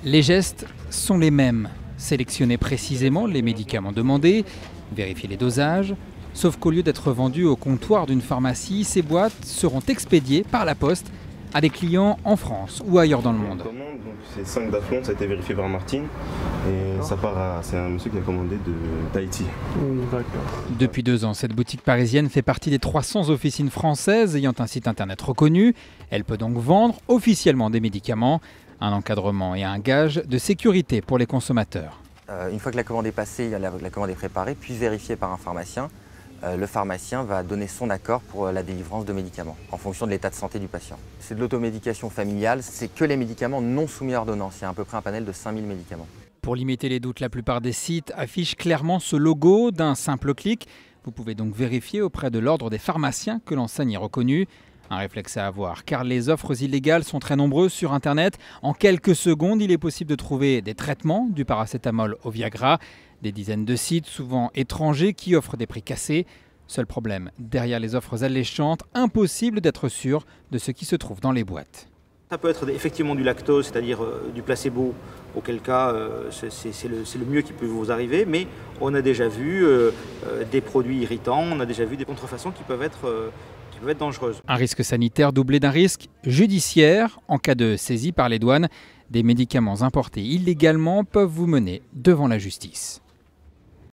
Les gestes sont les mêmes. Sélectionner précisément les médicaments demandés, vérifier les dosages. Sauf qu'au lieu d'être vendus au comptoir d'une pharmacie, ces boîtes seront expédiées par la poste à des clients en France ou ailleurs dans le monde. C'est 5 d'Athlon, ça a été vérifié par Martine et ça part c'est un monsieur qui a commandé d'Haïti. Depuis 2 ans, cette boutique parisienne fait partie des 300 officines françaises ayant un site internet reconnu. Elle peut donc vendre officiellement des médicaments, un encadrement et un gage de sécurité pour les consommateurs. Une fois que la commande est passée, la commande est préparée, puis vérifiée par un pharmacien. Le pharmacien va donner son accord pour la délivrance de médicaments en fonction de l'état de santé du patient. C'est de l'automédication familiale, c'est que les médicaments non soumis à ordonnance. Il y a à peu près un panel de 5000 médicaments. Pour limiter les doutes, la plupart des sites affichent clairement ce logo d'un simple clic. Vous pouvez donc vérifier auprès de l'ordre des pharmaciens que l'enseigne est reconnue. Un réflexe à avoir, car les offres illégales sont très nombreuses sur Internet. En quelques secondes, il est possible de trouver des traitements, du paracétamol au Viagra, des dizaines de sites, souvent étrangers, qui offrent des prix cassés. Seul problème, derrière les offres alléchantes, impossible d'être sûr de ce qui se trouve dans les boîtes. Ça peut être effectivement du lactose, c'est-à-dire du placebo, auquel cas c'est le mieux qui peut vous arriver, mais on a déjà vu des produits irritants, on a déjà vu des contrefaçons qui peuvent être dangereuses. Un risque sanitaire doublé d'un risque judiciaire. En cas de saisie par les douanes, des médicaments importés illégalement peuvent vous mener devant la justice.